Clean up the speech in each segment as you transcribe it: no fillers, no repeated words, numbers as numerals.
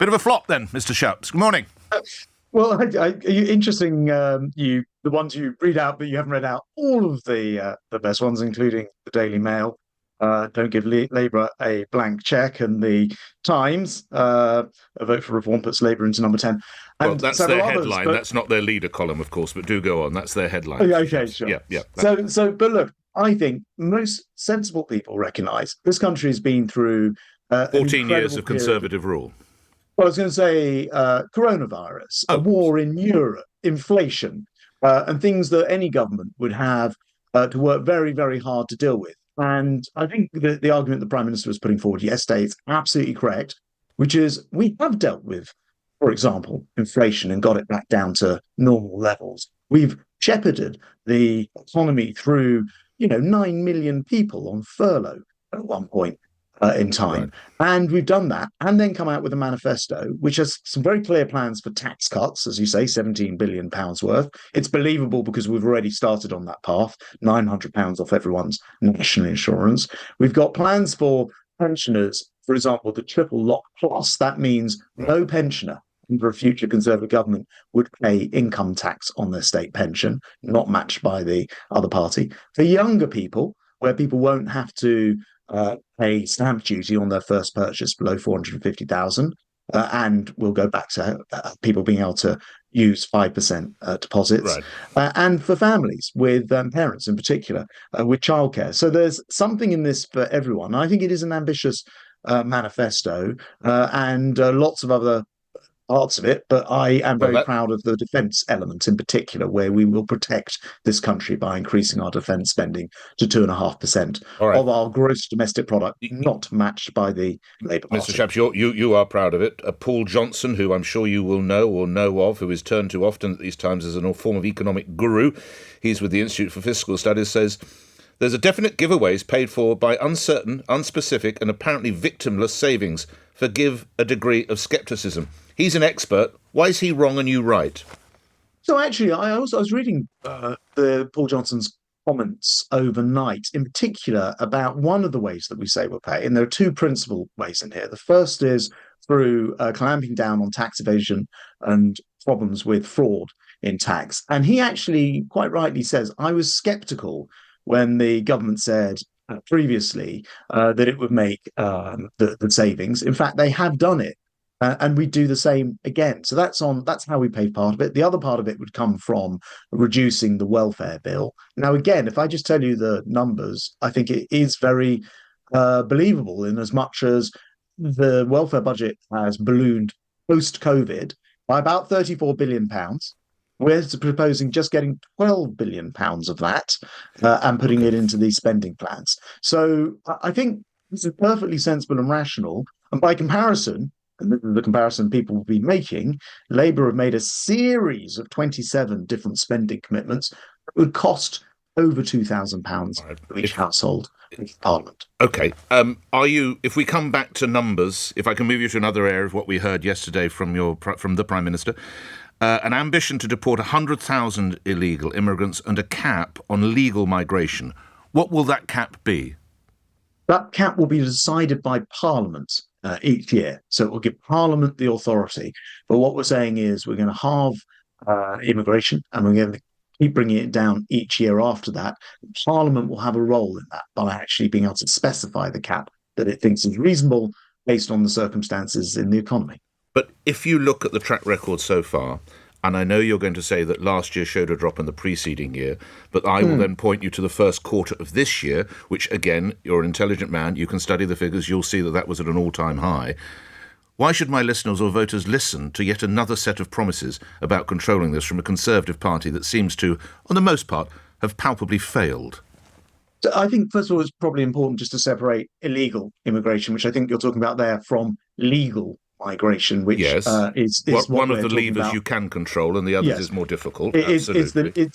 Bit of a flop then, Mr. Shapps. Good morning. Well, interesting. The ones you read out, but you haven't read out all of the best ones, including the Daily Mail. Don't give Labour a blank check, and the Times. A vote for reform puts Labour into number 10, Well, and that's their several others. headline. But That's not their leader column, of course, but do go on. That's their headline. okay, Mr. okay, Shapps. sure. Yeah. But look, I think most sensible people recognise this country has been through an 14 years incredible of period. Conservative rule. Well, I was going to say coronavirus, a Oh, war in Europe, inflation, and things that any government would have to work very, very hard to deal with. And I think the argument the Prime Minister was putting forward yesterday is absolutely correct, which is we have dealt with, for example, inflation and got it back down to normal levels. We've shepherded the economy through, 9 million people on furlough at one point in right. time. And we've done that and then come out with a manifesto, which has some very clear plans for tax cuts, as you say, £17 billion worth. It's believable because we've already started on that path, £900 off everyone's national insurance. We've got plans for pensioners, for example, the triple lock plus. That means no pensioner under a future Conservative government would pay income tax on their state pension, not matched by the other party. For younger people, where people won't have to pay stamp duty on their first purchase below 450,000, and we'll go back to people being able to use 5% deposits, Right. and for families with parents in particular with childcare. So there's something in this for everyone. I think it is an ambitious manifesto, and lots of other parts of it, but I am Well, very that proud of the defence element in particular, where we will protect this country by increasing our defence spending to 2.5% all right. of our gross domestic product, not matched by the Labour Mr. Party. Shapps, you are proud of it. Paul Johnson, who I'm sure you will know or know of, who is turned to often at these times as a form of economic guru, he's with the Institute for Fiscal Studies, says there's a definite giveaways paid for by uncertain, unspecific, and apparently victimless savings. Forgive a degree of scepticism. He's an expert. Why is he wrong and you right? So actually, I was reading the Paul Johnson's comments overnight, in particular about one of the ways that we say we'll pay, and there are two principal ways in here. The first is through clamping down on tax evasion and problems with fraud in tax. And he actually quite rightly says, I was sceptical when the government said previously that it would make the savings. In fact, they have done it. And we do the same again. So that's how we pay part of it. The other part of it would come from reducing the welfare bill. Now, again, if I just tell you the numbers, I think it is very believable in as much as the welfare budget has ballooned post-COVID by about £34 billion. We're proposing just getting £12 billion of that and putting Okay. it into these spending plans. So I think this is perfectly sensible and rational. And by comparison, and this is the comparison people will be making, Labour have made a series of 27 different spending commitments that would cost over £2,000 All right. for each household in Parliament. Okay. Are you? If we come back to numbers, if I can move you to another area of what we heard yesterday from the Prime Minister, an ambition to deport 100,000 illegal immigrants and a cap on legal migration. What will that cap be? That cap will be decided by Parliament each year. So it will give Parliament the authority. But what we're saying is we're going to halve immigration and we're going to keep bringing it down each year after that. Parliament will have a role in that by actually being able to specify the cap that it thinks is reasonable based on the circumstances in the economy. But if you look at the track record so far, and I know you're going to say that last year showed a drop in the preceding year, but I will then point you to the first quarter of this year, which, again, you're an intelligent man, you can study the figures, you'll see that that was at an all-time high. Why should my listeners or voters listen to yet another set of promises about controlling this from a Conservative party that seems to, on the most part, have palpably failed? So I think, first of all, it's probably important just to separate illegal immigration, which I think you're talking about there, from legal migration, which Yes. is Well, what one of we're the talking levers about. you can control and the others Yes, is more difficult. it's Absolutely.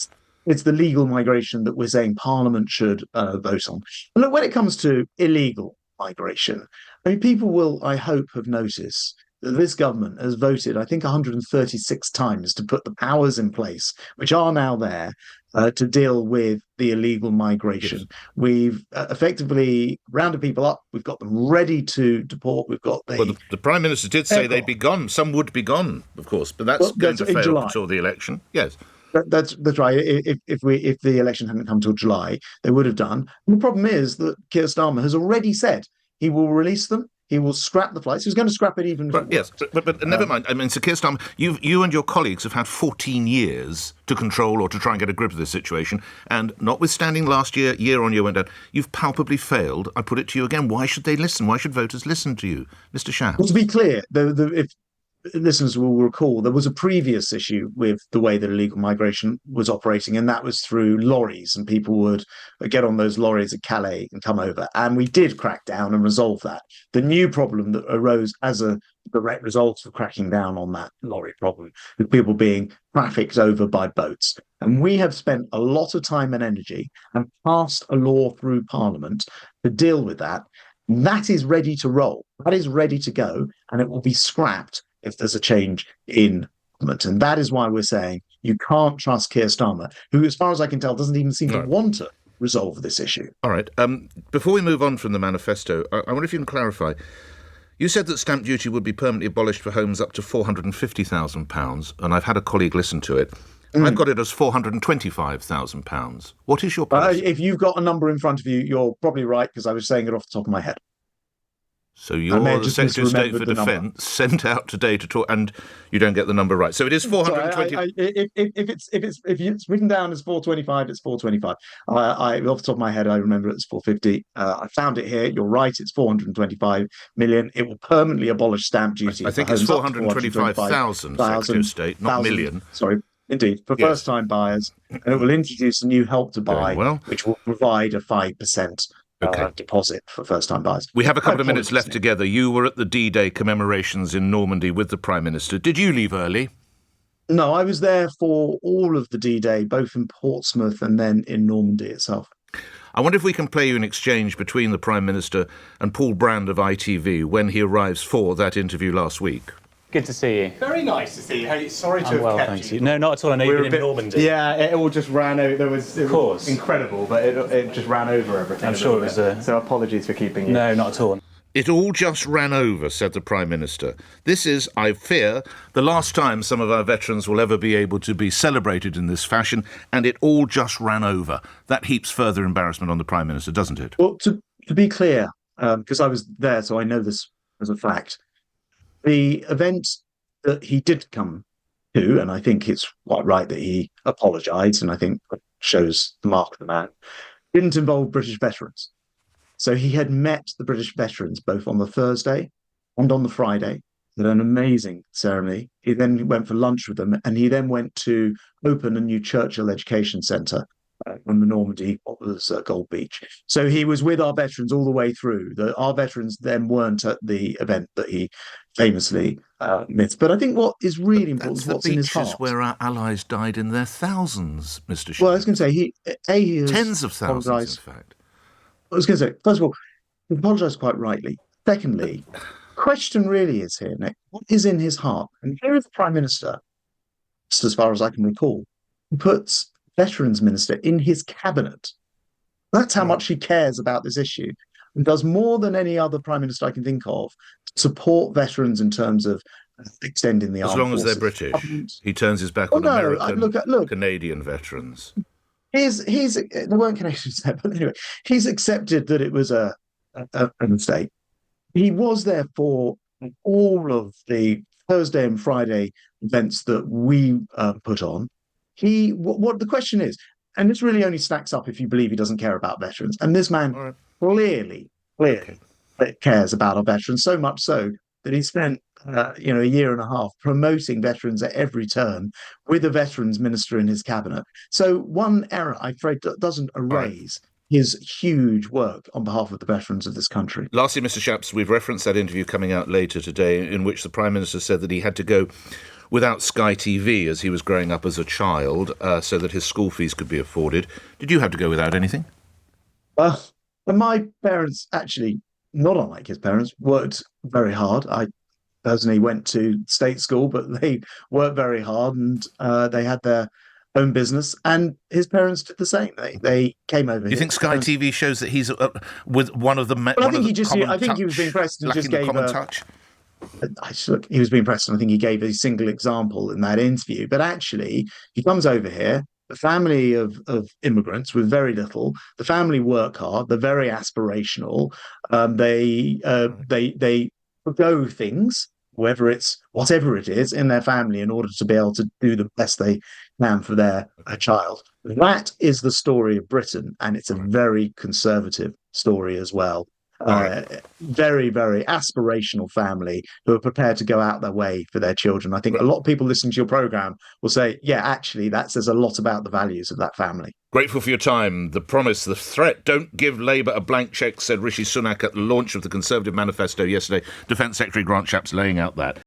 the legal migration that we're saying Parliament should vote on. And look, when it comes to illegal migration, I mean, people will, I hope, have noticed this government has voted, I think, 136 times to put the powers in place, which are now there, to deal with the illegal Yes. migration. We've effectively rounded people up. We've got them ready to deport. We've got Well, the the Prime Minister did say they'd aircraft. be gone. Some would be gone, of course, but that's Well, going that's to in fail July. before the election. Yes. That's right. If the election hadn't come till July, they would have done. And the problem is that Keir Starmer has already said he will release them. He will scrap the flights. He was going to scrap it even if But it yes, worked. but never mind. I mean, Sir Keir Starmer, you and your colleagues have had 14 years to control or to try and get a grip of this situation, and notwithstanding last year on year went down, you've palpably failed. I put it to you again, why should they listen? Why should voters listen to you? Mr. Well, to Shapps? be clear, if listeners will recall, there was a previous issue with the way that illegal migration was operating, and that was through lorries, and people would get on those lorries at Calais and come over. And we did crack down and resolve that. The new problem that arose as a direct result of cracking down on that lorry problem with people being trafficked over by boats. And we have spent a lot of time and energy and passed a law through Parliament to deal with that. That is ready to roll. That is ready to go, and it will be scrapped if there's a change in government. And that is why we're saying you can't trust Keir Starmer, who, as far as I can tell, doesn't even seem to No. want to resolve this issue. All right. Before we move on from the manifesto, I wonder if you can clarify. You said that stamp duty would be permanently abolished for homes up to £450,000, and I've had a colleague listen to it. I've got it as £425,000. What is your policy? If you've got a number in front of you, you're probably right, because I was saying it off the top of my head. So you're the Secretary of State for Defence sent out today to talk, and you don't get the number right. So it is 420. If it's written down as 425, it's 425. Off the top of my head, I remember it's 450. I found it here. You're right. It's 425 million. It will permanently abolish stamp duty. I think it's 425,000, Secretary of State, not million. Sorry, indeed, for first-time buyers, and it will introduce a new help to buy, which will provide a 5%. Deposit for first-time buyers. We have a couple of minutes left together. You were at the D-Day commemorations in Normandy with the Prime Minister. Did you leave early? No, I was there for all of the D-Day, both in Portsmouth and then in Normandy itself. I wonder if we can play you an exchange between the Prime Minister and Paul Brand of ITV when he arrives for that interview last week. Good to see you. Very nice to see you. Hey, sorry to have kept thanks you. No, not at all. I know you've been in Normandy. Yeah, it all just ran over. It was incredible, but it just ran over everything. I'm sure it was. So apologies for keeping you. No, not at all. It all just ran over, said the Prime Minister. This is, I fear, the last time some of our veterans will ever be able to be celebrated in this fashion, and it all just ran over. That heaps further embarrassment on the Prime Minister, doesn't it? Well, to be clear, because I was there, so I know this as a fact, the event that he did come to, and I think it's quite right that he apologised, and I think it shows the mark of the man, didn't involve British veterans. So he had met the British veterans both on the Thursday and on the Friday. At an amazing ceremony. He then went for lunch with them, and he then went to open a new Churchill Education Centre on the Normandy, what was Gold Beach. So he was with our veterans all the way through. Our veterans then weren't at the event that he famously missed. But I think what is really important is what's in his heart. That's the beaches where our allies died in their thousands, Mr. Shapps. Well, I was going to say, he has tens of thousands, in fact. I was going to say, first of all, he apologised quite rightly. Secondly, the question really is here, Nick, what is in his heart? And here is the Prime Minister, just as far as I can recall, who puts Veterans Minister in his cabinet. That's how much he cares about this issue, and does more than any other Prime Minister I can think of to support veterans in terms of extending the armed forces. As long as they're British. He turns his back on American, Canadian veterans. There weren't Canadians there, but anyway, he's accepted that it was a mistake. He was there for all of the Thursday and Friday events that we put on. What the question is, and this really only stacks up if you believe he doesn't care about veterans. And this man clearly cares about our veterans, so much so that he spent a year and a half promoting veterans at every turn with a veterans minister in his cabinet. So one error, I'm afraid, doesn't erase his huge work on behalf of the veterans of this country. Lastly, Mr. Shapps, we've referenced that interview coming out later today in which the Prime Minister said that he had to go without Sky TV as he was growing up as a child so that his school fees could be afforded. Did you have to go without anything? Well, my parents actually, not unlike his parents, worked very hard. personally went to state school, but they worked very hard and they had their own business. And his parents did the same. They came over. Do you think Sky TV shows that he's with one of the? Well, I think he was being pressed and just gave a touch. Look, he was being pressed, and I think he gave a single example in that interview. But actually, he comes over here. A family of immigrants with very little. The family work hard. They're very aspirational. They forgo things, whatever it is, in their family in order to be able to do the best they can for their child. That is the story of Britain, and it's a very conservative story as well. Very, very aspirational family who are prepared to go out their way for their children. I think a lot of people listening to your programme will say, yeah, actually, that says a lot about the values of that family. Grateful for your time. The promise, the threat. Don't give Labour a blank cheque, said Rishi Sunak at the launch of the Conservative manifesto yesterday. Defence Secretary Grant Shapps laying out that.